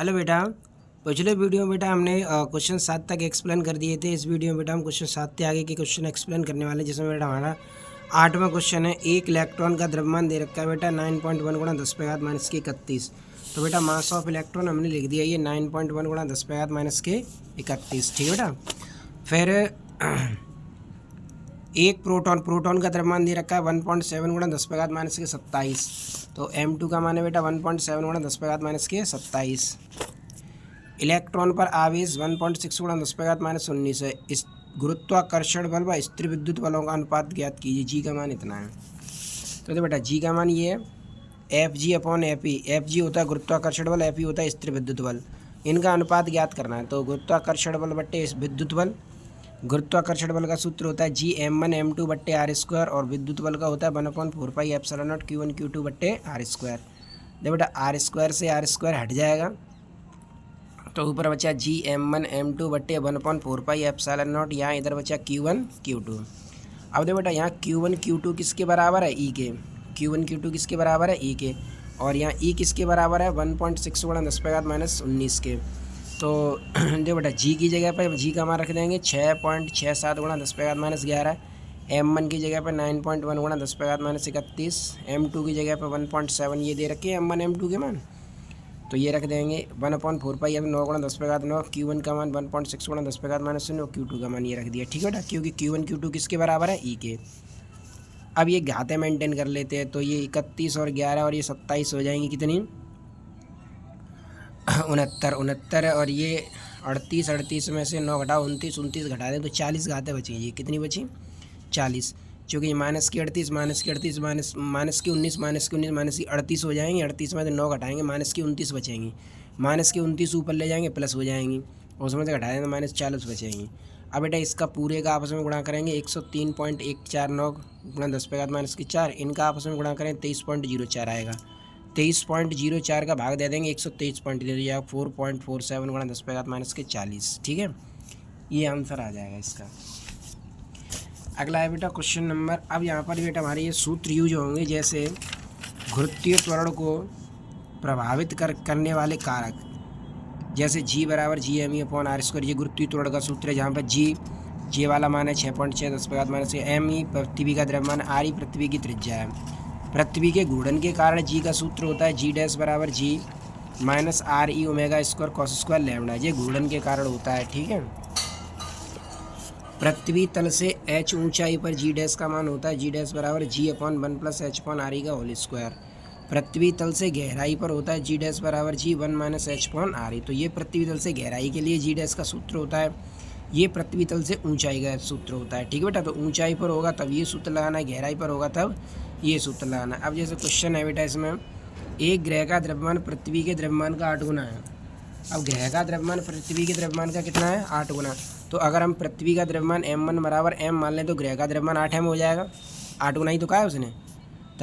Hello बेटा। पिछले video में बेटा हमने क्वेश्चन 7 तक एक्सप्लेन कर दिए थे। इस वीडियो में बेटा हम क्वेश्चन 7 के आगे के क्वेश्चन एक्सप्लेन करने वाले हैं, जिसमें बेटा हमारा 8वां क्वेश्चन है। एक इलेक्ट्रॉन का द्रव्यमान दे रखा है बेटा 9.1 गुणा 10⁻⁻31। तो बेटा मास ऑफ इलेक्ट्रॉन हमने लिख दिया ये 9.1 गुणा 10⁻⁻31। ठीक है बेटा। फिर एक प्रोटॉन का द्रव्यमान दे रखा है 1.7 गुणा 10⁻⁻27। तो M2 का मान है बेटा 1.7 गुणा 10⁻⁻27। इलेक्ट्रॉन पर आवेश 1.6 गुणा 10⁻⁻19 है। इस गुरुत्वाकर्षण बल व स्थिर विद्युत बलों का अनुपात ज्ञात कीजिए। जी का मान इतना है। तो बेटा जी का मान ये है Fg/Fe। Fg होता है गुरुत्वाकर्षण बल, Fe होता है स्थिर विद्युत बल। इनका अनुपात ज्ञात करना है। तो गुरुत्वाकर्षण बल बट्टे विद्युत बल, गुरुत्वाकर्षण बल का सूत्र होता है Gm1m2/r², और विद्युत बल का होता है 1/4πε0 q1 q2/r²। देखो बेटा r² से r² हट जाएगा, तो ऊपर बचा Gm1m2/1/4πε0। यहाँ इधर बचा q1 q2। अब देखो बेटा यहाँ q1 q2 किसके बराबर है? E के। q1 q2 किसके बराबर है? E के। और यहाँ E किसके बराबर है? 1.6 गुणा 10⁻⁻19 के। तो देखो बेटा जी की जगह पर जी का मान रख देंगे 6.67 गुणा 10⁻11। M1 की जगह पर 9.1 गुणा 10⁻31। M2 की जगह पर 1.7 ये दे रखे हैं M1 M2 के मान, तो ये रख देंगे 1/4π 9 गुणा 10⁻9। Q1 का मान 1.6 गुणा 10⁻⁻0 और Q2 का मान ये रख दिया। ठीक है बेटा, क्योंकि Q1 Q2 किसके बराबर है? E के। अब ये घातें मेंटेन कर लेते हैं, तो ये 31 और 11 और ये 27 हो जाएंगी कितनी? 69 और ये 38 में से 9 घटाओ 29 घटा दें तो 40 घातें बची। ये कितनी बची? 40। क्योंकि माइनस की 38 माइनस की 19 माइनस की 38 हो जाएंगे। 38 में से 9 घटाएंगे, माइनस की 29 बचेंगी। माइनस की 29 ऊपर ले जाएंगे, प्लस हो जाएंगी, उसमें से घटा देंगे तो -40 बचेंगी। अब बेटा इसका पूरे का आपस में गुणा करेंगे 103.149 गुणा 10⁻⁻4। इनका आपस में गुणा करें 23.04 आएगा। 23.04 का भाग दे देंगे 123.0, 4.47 गुणा 10⁻⁻40। ठीक है, ये आंसर आ जाएगा इसका। अगला है बेटा क्वेश्चन नंबर। अब यहाँ पर बेटा हमारे ये सूत्र यूज होंगे, जैसे गुरुत्वीय त्वरण को प्रभावित करने वाले कारक, जैसे G बराबर Gme/r²। ये गुरुत्वीय त्वरण का सूत्र है, जहाँ पर G वाला मान है 6.6 10⁻⁻6। Me पृथ्वी का द्रव्यमान, R पृथ्वी की त्रिज्या है। पृथ्वी के घूर्णन के कारण G का सूत्र होता है G' बराबर G minus RE ω² cos² lambda. ये घूर्णन के कारण होता है। ठीक है, पृथ्वी तल से h ऊंचाई पर G' का मान होता है G' बराबर G/1 + h/r का होल स्क्वायर। पृथ्वी तल से गहराई पर होता है G' बराबर G1 - h/r। तो ये पृथ्वी तल से गहराई के लिए G' का सूत्र होता है, ये पृथ्वी तल से ऊंचाई का सूत्र होता है। ठीक है बेटा, तो ऊंचाई पर होगा तब ये सूत्र लगाना है, गहराई पर होगा तब ये सूत्र लगाना है। अब जैसे क्वेश्चन है बेटा, इसमें एक ग्रह का द्रव्यमान पृथ्वी के द्रव्यमान का 8 गुना है। अब ग्रह का द्रव्यमान पृथ्वी के द्रव्यमान का कितना है? 8 गुना। तो अगर हम पृथ्वी का द्रव्यमान m1 बराबर m मान लें, तो ग्रह का द्रव्यमान 8m हो जाएगा। 8 गुना ही तो कहा है उसने।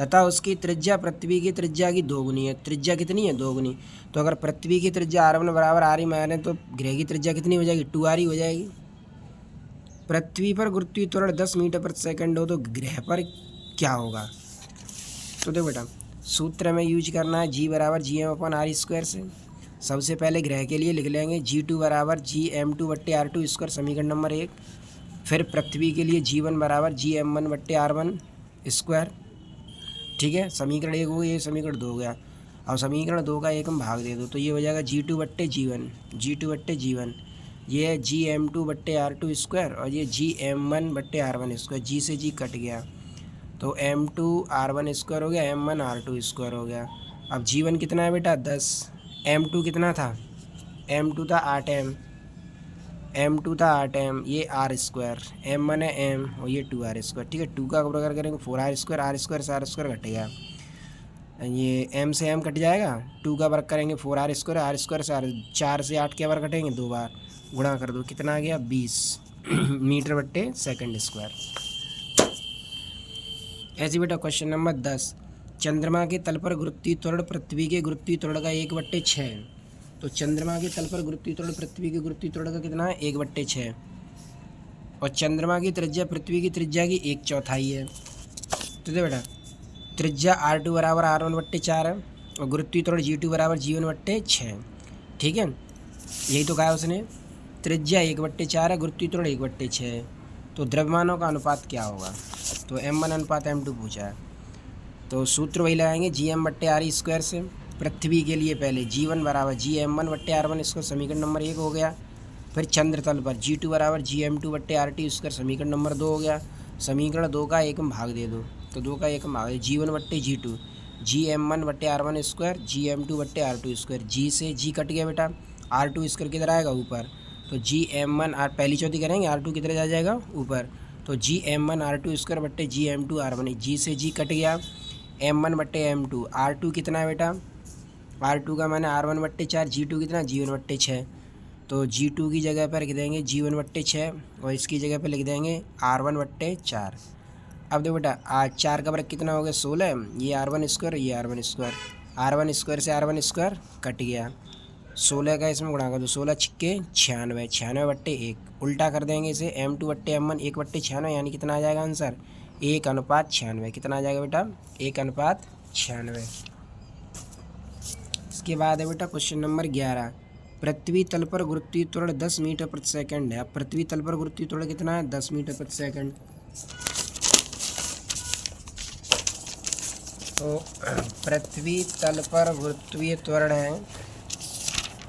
तथा उसकी त्रिज्या पृथ्वी की त्रिज्या की 2 गुनी है। त्रिज्या कितनी है? 2 गुनी। तो अगर पृथ्वी की त्रिज्या r1 बराबर r ही मान लें, तो ग्रह की त्रिज्या कितनी हो जाएगी? 2r हो जाएगी। पृथ्वी पर गुरुत्वीय त्वरण 10 मीटर प्रति सेकंड हो, तो ग्रह पर क्या होगा? तो देखो बेटा, सूत्र में यूज करना है G बराबर Gm/r² से। सबसे पहले ग्रह के लिए लिख लेंगे G2 बराबर Gm2/r², समीकरण नंबर 1। फिर पृथ्वी के लिए G1 बराबर Gm1/r1²। ठीक है, समीकरण 1 हो गया, ये समीकरण 2 हो गया। अब समीकरण 2 का 1 हम भाग दे दो, तो ये हो जाएगा G2/G1, ये है Gm2/r2² और ये Gm1/r1²। G से G कट गया, तो m2r1² हो गया, m1r2² हो गया। अब G1 कितना है बेटा? 10। m2 कितना था? m2 था 8m, ये r², m1 है m और ये 2r²। ठीक है, 2 का प्रकार करेंगे 4r², r² से r² घटेगा, ये m से m कट जाएगा। 2 का वर्ग करेंगे 4r², r² से 4 से 8 के वर्ग कटेंगे, 2 बार गुणा कर दो, कितना आ गया? 20 मीटर/सेकंड²। ऐसे बेटा क्वेश्चन नंबर 10। चंद्रमा के तल पर गुरुत्वीय त्वरण पृथ्वी के गुरुत्वीय त्वरण का 1/6। तो चंद्रमा के तल पर गुरुत्वीय त्वरण पृथ्वी के गुरुत्वीय त्वरण का कितना है? 1/6। और चंद्रमा की त्रिज्या पृथ्वी की त्रिज्या की 1/4 है। तो देखो बेटा, त्रिज्या r2 बराबर r1/4 है और गुरुत्वीय त्वरण G2 बराबर G1/6। ठीक है, यही तो कहा उसने। त्रिज्या 1/4 है, गुरुत्वीय त्वरण 1/6, तो द्रव्यमानों का अनुपात क्या होगा? तो m1 अनुपात m2 पूछा है, तो सूत्र वही लगाएंगे Gm/r² से। पृथ्वी के लिए पहले G1 बराबर Gm1/r1, इसको समीकरण नंबर 1 हो गया। फिर चंद्र तल पर G2 बराबर Gm2/RT², समीकरण नंबर 2 हो गया। समीकरण 2 का एकम भाग दे दो, तो 2 का एकम भाग G1/G2, Gm1/r1², Gm2/r2²। G से G कट गया बेटा, R2² किधर आएगा? ऊपर। तो Gm1 पहली चौथी करेंगे, R2 किधर जा जाएगा? ऊपर। तो Gm1r2² Gm2r1, G से G कट गया, m1/m2, R2 कितना है बेटा? R2 का माने r1/4, G2 कितना? G1/6। तो G2 की जगह पर लिख देंगे G1/6 और इसकी जगह पर लिख देंगे r1/4। अब देखो बेटा, 4 का वर्ग कितना हो गया? 16, ये r1², ये r1², r1² से r1² कट गया। 16 का इसमें गुणा कर दो, 16 छिक्के 96, 96/1। उल्टा कर देंगे इसे, m2/m1 1/96, यानी कितना आ जाएगा आंसर? 1:96। कितना आ जाएगा बेटा? 1:96। इसके बाद है बेटा क्वेश्चन नंबर 11। पृथ्वी तल पर गुरुत्वीय त्वरण 10 मीटर प्रति सेकंड है। अब पृथ्वी तल पर गुरुत्वीय त्वरण कितना है? 10 मीटर प्रति सेकंड। तो पृथ्वी तल पर गुरुत्वीय त्वरण है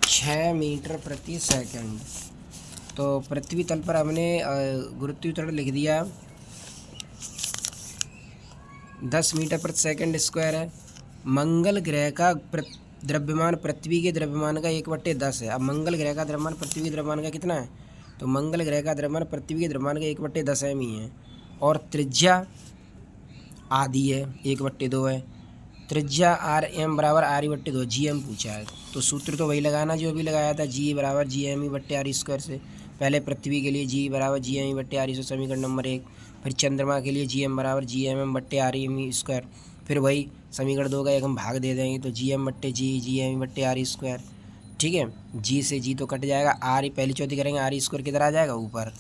6 मीटर प्रति सेकंड। तो पृथ्वी तल पर हमने गुरुत्वीय त्वरण लिख दिया 10 मीटर प्रति सेकंड स्क्वायर है। मंगल ग्रह का द्रव्यमान पृथ्वी के द्रव्यमान का 1/10 है। अब मंगल ग्रह का द्रव्यमान पृथ्वी के द्रव्यमान का कितना है? तो मंगल ग्रह का द्रव्यमान पृथ्वी के द्रव्यमान का 1/10 m ही है, और त्रिज्या आधी है, 1/2 है। त्रिज्या rm बराबर r/2, Gm पूछा है, तो सूत्र तो वही लगाना जो अभी लगाया था, G बराबर Gm/r² से। पहले पृथ्वी के लिए G बराबर Gm/r से, समीकरण नंबर 1। फिर चंद्रमा के लिए Gm बराबर Gmm/r²। फिर वही समीकरण 2 का एक हम भाग दे देंगे, तो Gm/G Gm/r²। ठीक है, G से G तो कट जाएगा, r पहली चौथी करेंगे, r² किधर आ जाएगा? ऊपर।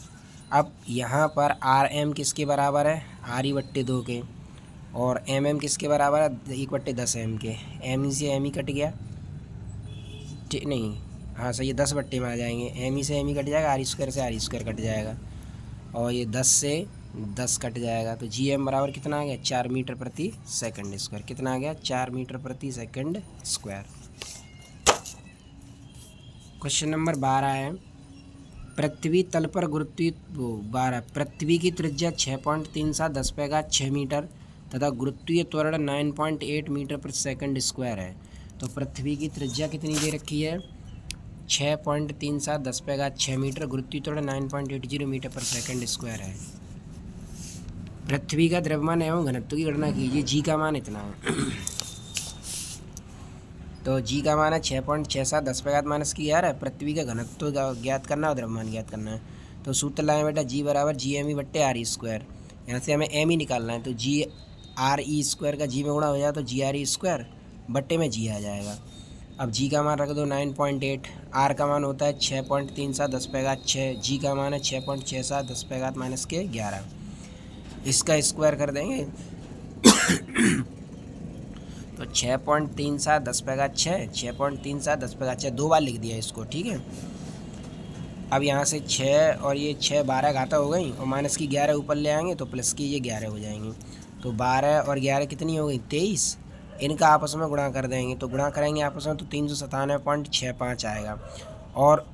अब यहाँ पर rm किसके बराबर है? r/2 के, और mm किसके बराबर है? 1/10 m के। m से m ही कट गया, ठीक नहीं, हाँ सही है, 10 में आ जाएंगे। m से m ही कट जाएगा, r² से r² कट जाएगा, और ये 10 से 10 कट जाएगा। तो Gm बराबर कितना आ गया? 4 मीटर प्रति सेकंड स्क्वायर। कितना आ गया? 4 मीटर प्रति सेकंड स्क्वायर। क्वेश्चन नंबर 12 है। पृथ्वी तल पर गुरुत्वीय 12 पृथ्वी की त्रिज्या 6.37 मीटर तथा गुरुत्वीय त्वरण 9.8 मीटर प्रति सेकंड स्क्वायर है। तो पृथ्वी की त्रिज्या कितनी दे रखी है? 6.37 मीटर, गुरुत्वीय त्वरण 9.80 मीटर पर सेकंड स्क्वायर है। पृथ्वी का द्रव्यमान एवं घनत्व की गणना कीजिए। जी का मान इतना है। तो जी का मान है 6.67 माइनस की 11 है। पृथ्वी का घनत्व ज्ञात करना और द्रव्यमान ज्ञात करना है। तो सूत्र लाएँ बेटा, जी बराबर Gme/r²। यहाँ से हमें m ही निकालना है, तो Gre² का जी में गुणा हो जाए तो Gre² बट्टे में जी आ जाएगा। अब जी का मान रख दो 9.8, आर का मान होता है 6.37/6, जी का मान है 6.67 माइनस के 11। इसका स्क्वायर कर देंगे तो 6.37/6, 6.37/6 दो बार लिख दिया इसको, ठीक है। अब यहाँ से 6 और ये 6 12 घाता हो गई, और माइनस की 11 ऊपर ले आएंगे तो प्लस की ये 11 हो जाएंगी। तो 12 और 11 कितनी हो गई? 23। इनका आपस में गुणा कर देंगे, तो गुणा करेंगे आपस में तो 397.65 आएगा, और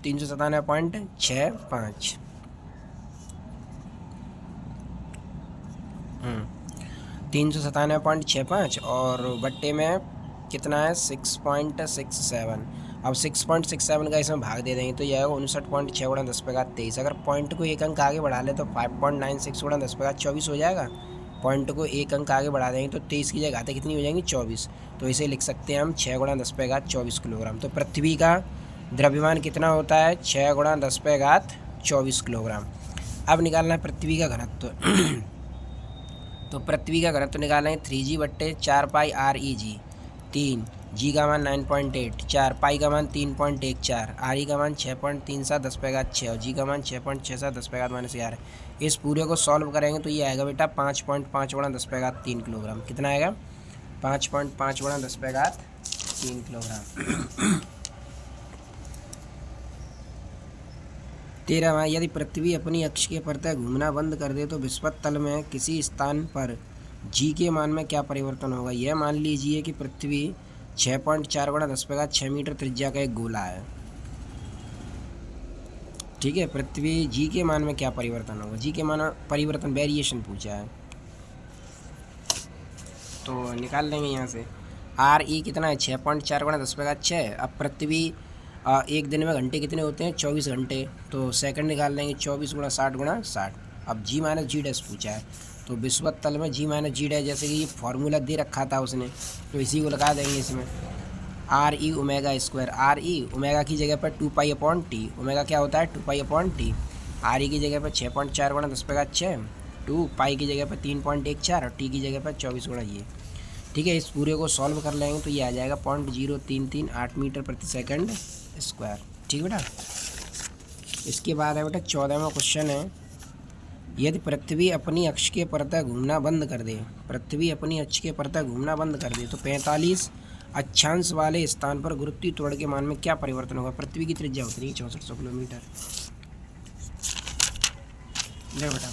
397.65 397.65 और बट्टे में कितना है? 6.67। अब 6.67 का इसमें भाग दे देंगे तो यह आएगा 59.6 × 10⁻23। अगर पॉइंट को एक अंक आगे बढ़ा ले तो 5.96 × 10⁻24 हो जाएगा। पॉइंट को एक अंक आगे बढ़ा देंगे तो 23 की जगह घातें कितनी हो जाएंगी? 24। तो इसे लिख सकते हैं हम 6 × 10⁻24 किलोग्राम। तो पृथ्वी का द्रव्यमान कितना होता है? 6 × 10⁻24 किलोग्राम। अब निकालना है पृथ्वी का घनत्व। तो पृथ्वी का घनत्व निकालेंगे 3g/4πREg। 3 जी का मान 9.8, 4 पाई का मान 3.14, आर का मान 6.37/6 और जी का मान 6.67 -11। इस पूरे को सॉल्व करेंगे तो ये आएगा बेटा 5.5 × 10⁻3 किलोग्राम। कितना आएगा? 5.5 × 10⁻3 किलोग्राम। 13वां, यदि पृथ्वी अपनी अक्ष के प्रति घूमना बंद कर दे तो विषुवत तल में किसी स्थान पर जी के मान में क्या परिवर्तन होगा। यह मान लीजिए कि पृथ्वी 6.4 × 10⁻6 मीटर त्रिज्या का एक गोला है। ठीक है, पृथ्वी जी के मान में क्या परिवर्तन होगा। जी के मान परिवर्तन वेरिएशन पूछा है, तो निकाल लेंगे यहाँ से। आर ई कितना है 6.4 × 10⁻6। अब पृथ्वी एक दिन में घंटे कितने होते हैं 24 घंटे, तो सेकंड निकाल लेंगे 24 × 60 × 60। अब जी माइनस जी डैश पूछा है, तो विषुवत तल में जी माइनस जी डैश, जैसे कि ये फॉर्मूला दे रखा था उसने, तो इसी को लगा देंगे इसमें। Are E omega square, are E omega की जगह पर 2π/t, ओमेगा क्या होता है 2π/t। आर ई की जगह पर 6.4 × 10⁻6, 2π की जगह पर 3.14 और टी की जगह पर 24 × ये। ठीक है, इस पूरे को सॉल्व कर लेंगे तो ये आ जाएगा 0.0338 मीटर प्रति सेकंड स्क्वायर। ठीक है बेटा। इसके बाद है बेटा 14वां क्वेश्चन है, यदि पृथ्वी अपनी अक्ष के प्रति घूमना बंद कर दे, पृथ्वी अपनी अक्ष के प्रति घूमना बंद कर दे तो 45 अक्षांश वाले स्थान पर गुरुत्वीय त्वरण के मान में क्या परिवर्तन होगा। पृथ्वी की त्रिज्या होती है 6400 किलोमीटर। देखो बेटा,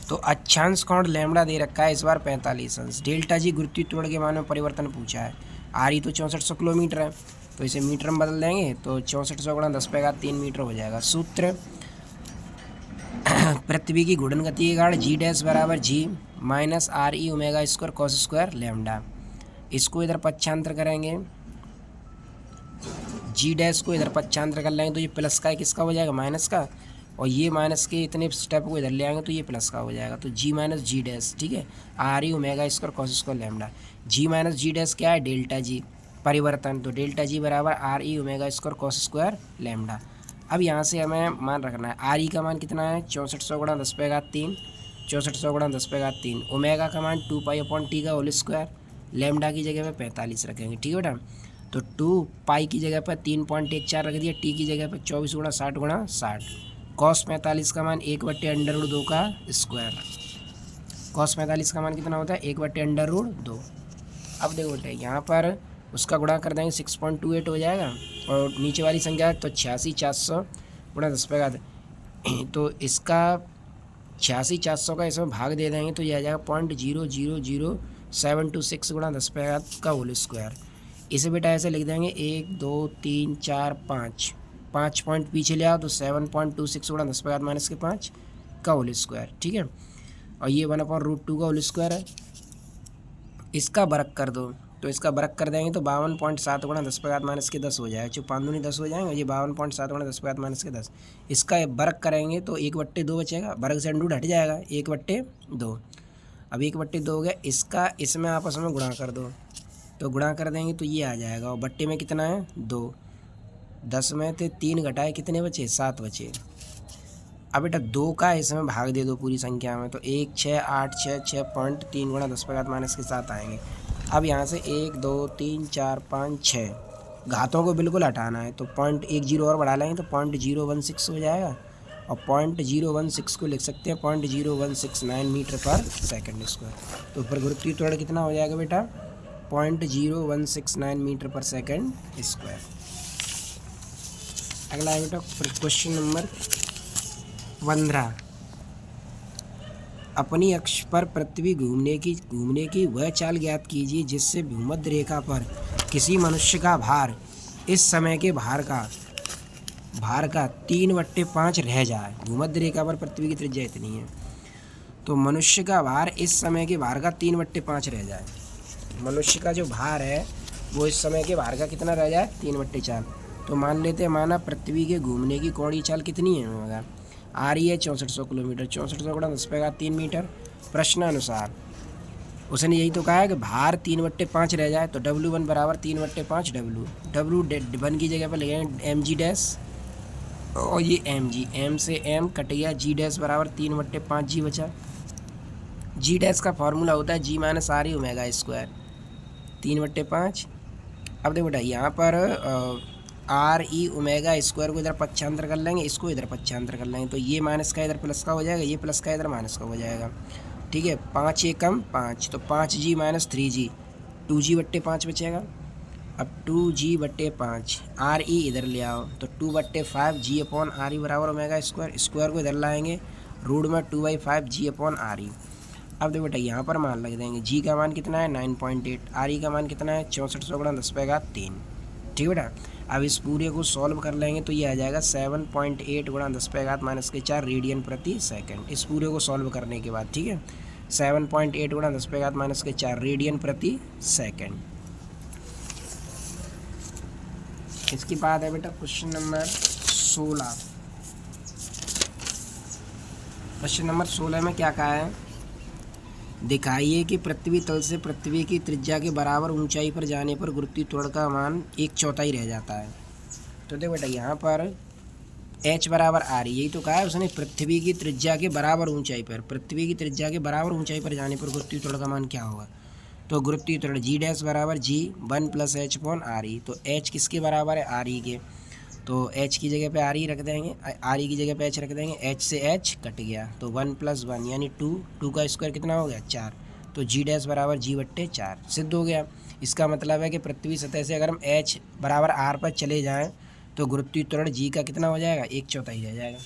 तो अक्षांश कोण लैम्बडा दे रखा है इस बार 45 अंश। डेल्टा जी गुरुत्वीय त्वरण के मान में परिवर्तन पूछा है। आर ई तो 6400 किलोमीटर है, तो इसे मीटर में बदल देंगे तो 6400 × 10⁻3 मीटर हो जाएगा। सूत्र, पृथ्वी की घूर्णन गति के कारण जी डैश बराबर g minus R E omega square cos square lambda. इसको इधर पक्षांतर करेंगे, जी डैश को इधर पक्षांतर कर लेंगे तो ये प्लस का है, किसका हो जाएगा माइनस का, और ये माइनस के इतने स्टेप को इधर ले आएंगे तो ये प्लस का हो जाएगा, तो जी माइनस जी डैश। ठीक है, R E omega square cos square lambda. G minus g dash क्या है डेल्टा जी परिवर्तन, तो डेल्टा जी बराबर R E omega square cos square lambda. अब यहाँ से हमें मान रखना है, आर ई का मान कितना है 6400 × 10⁻3, 6400 × 10⁻3। ओमेगा का मान 2π/t का होल स्क्वायर, लैम्बडा की जगह पे 45 रखेंगे। ठीक है बेटा, तो 2π की जगह पर 3.14 रख दिया, टी की जगह पर 24 × 60 × 60। कॉस 45 का मान 1/√2 का स्क्वायर। कॉस 45 का मान कितना होता है 1/√2। अब देखो बेटा, यहाँ पर उसका गुणा कर देंगे 6.28 हो जाएगा, और नीचे वाली संख्या तो 86400 × 10⁻, तो इसका 86400 का इसमें भाग दे देंगे तो ये आ जाएगा 0.000726 × 10⁻⁵ का होल स्क्वायर। इसे बेटा ऐसे लिख देंगे 1 2 3 4 5, 5 पॉइंट पीछे ले आओ तो 7.26 × 10⁻⁵ का होल स्क्वायर। ठीक है, और ये 1/√2 का होल स्क्वायर है। इसका वर्ग कर दो, तो इसका वर्ग कर देंगे तो 52.7 × 10⁻⁻10 हो जाएगा। 5 दूनी 10 हो जाएंगे, ये 52.7 × 10⁻⁻10। इसका वर्ग करेंगे तो 1/2 बचेगा, वर्ग से अंडूड हट जाएगा 1/2। अब 1/2 हो गया, इसका इसमें आपस में गुणा कर दो, तो गुणा कर देंगे तो ये आ जाएगा, और बट्टे में कितना है 2, 10 में से 3 घटाए कितने बचे 7 बचे। अब बेटा 2 का इसमें भाग दे दो पूरी संख्या में, तो 1 6 8 6 6.3 × 10⁻⁻ के साथ आएंगे। अब यहाँ से 1 2 3 4 5 6 घातों को बिल्कुल हटाना है, तो 0.10 और बढ़ा लेंगे तो 0.016 हो जाएगा, और 0.016 को लिख सकते हैं 0.0169 मीटर पर सेकंड स्क्वायर। तो ऊपर गुरुत्वीय त्वरण कितना हो जाएगा बेटा 0.0169 मीटर पर सेकंड स्क्वायर। अगला है बेटा क्वेश्चन नंबर 15, अपनी अक्ष पर पृथ्वी घूमने की वह चाल ज्ञात कीजिए जिससे भूमध्य रेखा पर किसी मनुष्य का भार इस समय के भार का 3/5 रह जाए। भूमध्य रेखा पर पृथ्वी की त्रिज्या इतनी है, तो मनुष्य का भार इस समय के भार का 3/5 रह जाए। मनुष्य का जो भार है वो इस समय के भार का कितना रह जाए 3/4। तो मान लेते हैं, माना पृथ्वी के घूमने की कोणीय चाल कितनी है होगा, आ रही है 6400 किलोमीटर, 6400 × 10⁻3 मीटर। प्रश्नानुसार उसने यही तो कहा है कि भार 3/5 रह जाए, तो W1 बराबर 3/5 W1 की जगह पर लगेंगे mg डैश, और ये mg, m से m कट गया, g डैश बराबर 3/5 g बचा। g डैश का फार्मूला होता है g minus R E omega square 3/5। अब देखो बेटा, यहाँ पर आर ई ओमेगा स्क्वायर को इधर पक्षांतर कर लेंगे, इसको इधर पक्षांतर कर लेंगे, तो ये माइनस का इधर प्लस का हो जाएगा, ये प्लस का इधर माइनस का हो जाएगा। ठीक है, 5 एकम 5, तो 5g माइनस 3g 2g/5 बचेगा। अब 2g/5 आर ई इधर ले आओ तो 2/5 g/r बराबर ओमेगा स्क्वायर, स्क्वायर को इधर लाएंगे रूट में 2/5 g/r। अब देखो बेटा यहाँ पर मान लग देंगे, g का मान कितना है 9.8, r का मान कितना है 6400 × 10⁻3। ठीक है बेटा। अब इस पूरे को सॉल्व कर लेंगे तो ये आ जाएगा 7.8 × 10⁻4 रेडियन प्रति सेकंड। इस पूरे को सॉल्व करने के बाद ठीक है 7.8 × 10⁻4 रेडियन प्रति सेकंड। इसके बाद है बेटा क्वेश्चन नंबर 16। क्वेश्चन नंबर 16 में क्या कहा है, दिखाइए कि पृथ्वी तल से पृथ्वी की त्रिज्या के बराबर ऊंचाई पर जाने पर गुरुत्वीय त्वरण का मान 1/4 रह जाता है। तो देखो बेटा यहाँ पर h बराबर r, यही तो कहा है उसने, पृथ्वी की त्रिज्या के बराबर ऊंचाई पर, पृथ्वी की त्रिज्या के बराबर ऊंचाई पर जाने पर गुरुत्वीय त्वरण का मान क्या होगा। तो गुरुत्वीय त्वरण g डैश बराबर g 1 + h/r। तो h किसके बराबर है r के, तो h की जगह पे r रख देंगे, r की जगह पे h रख देंगे, h से h कट गया तो 1 + 1 यानी 2, 2 का स्क्वायर कितना हो गया 4। तो g डैश बराबर g/4 सिद्ध हो गया। इसका मतलब है कि पृथ्वी सतह से अगर हम h बराबर r पर चले जाएं तो गुरुत्वीय त्वरण g का कितना हो जाएगा 1/4 रह जाएगा।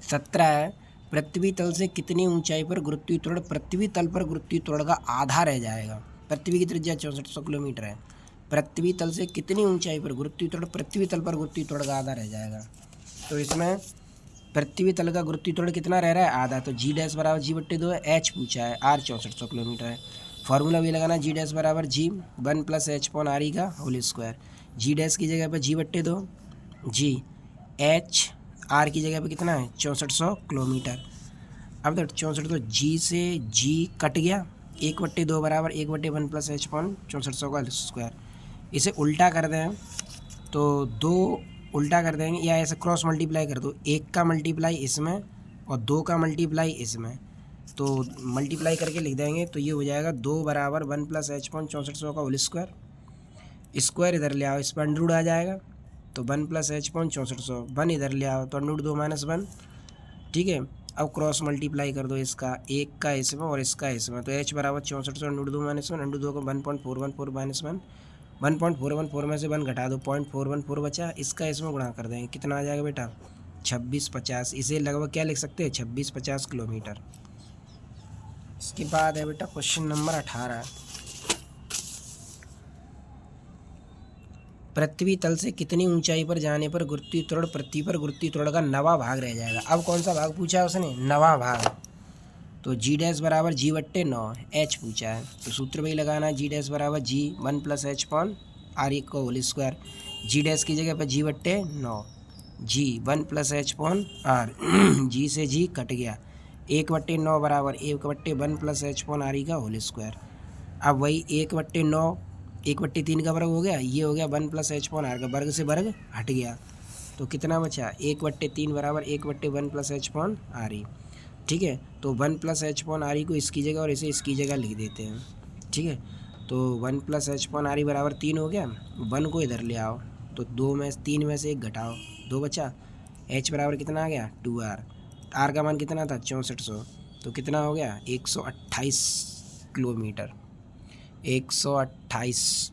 17 है, पृथ्वी तल से कितनी ऊंचाई पर गुरुत्वीय त्वरण पृथ्वी तल पर गुरुत्वीय त्वरण का आधा रह जाएगा। पृथ्वी की त्रिज्या 6400 किलोमीटर है, पृथ्वी तल से कितनी ऊंचाई पर गुरुत्वीय त्वरण पृथ्वी तल पर गुरुत्वीय त्वरण का आधा रह जाएगा। तो इसमें पृथ्वी तल का गुरुत्वीय त्वरण कितना रह रहा है आधा, तो g डैश बराबर g/2 है, h पूछा है, r 6400 किलोमीटर है। फार्मूला भी लगाना, g डैश बराबर g 1 + h/r का होल स्क्वायर, g डैश की जगह पे g/2 g, h r की जगह पे कितना है 6400 किलोमीटर। अब तो 64 तो g से g कट गया, 1/2 बराबर 1/1 + h/6400 का स्क्वायर। इसे उल्टा कर दें तो 2 उल्टा कर देंगे या ऐसे क्रॉस मल्टीप्लाई कर दो, 1 का मल्टीप्लाई इसमें और 2 का मल्टीप्लाई इसमें, तो मल्टीप्लाई करके लिख देंगे तो ये हो जाएगा 2 बराबर 1 + h/6400 का होल स्क्वायर। स्क्वायर इधर ले आओ, इस पर अंडर रूट आ जाएगा तो 1 + h/6400, 1 इधर ले आओ तो अंडर रूट 2 - 1। ठीक है। अब क्रॉस मल्टीप्लाई कर दो इसका, 1 का इसमें और इसका इसमें, तो h बराबर 6400 अंडर रूट 2 - 1, अंडर रूट 2 को 1.414 - 1, 1.414 में से 1 घटा दो 0.414 बचा, इसका इसमें गुणा कर देंगे, कितना आ जाएगा बेटा 2650। इसे लगभग क्या लिख सकते हैं 2650 किलोमीटर। इसके बाद है बेटा क्वेश्चन नंबर 18। पृथ्वी तल से कितनी ऊंचाई पर जाने पर गुरुत्वीय त्वरण पृथ्वी पर गुरुत्वीय त्वरण का 9वां भाग रह जाएगा। अब कौन सा भाग पूछा है उसने 9वां भाग, तो g डैश बराबर g/9, h पूछा है तो सूत्र वही लगाना है, g डैश बराबर g 1 + h/r का होल स्क्वायर, g डैश की जगह पर g/9 g 1 + h/r g से g कट गया, 1/9 बराबर 1/1 + h/r का होल स्क्वायर। अब वही 1/9 1/3 का वर्ग हो गया, ये हो गया 1 + h/r का वर्ग से वर्ग हट गया, तो कितना बचा 1/3 बराबर 1/1 + h/r। ठीक है। तो 1 + h/r को इसकी जगह और इसे इसकी जगह लिख देते हैं। ठीक है। तो 1 + h/r बराबर 3 हो गया, 1 को इधर ले आओ तो 3 में से 1 घटाओ 2 बचा, h बराबर कितना आ गया 2r, r का मान कितना था 6400, तो कितना हो गया 128 किलोमीटर, 128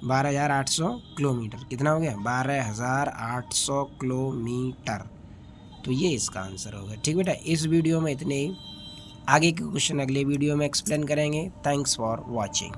12,800 किलोमीटर, कितना हो गया 12,800 किलोमीटर। तो ये इसका आंसर होगा। ठीक बेटा, इस वीडियो में इतने ही, आगे के क्वेश्चन अगले वीडियो में एक्सप्लेन करेंगे। Thanks for watching.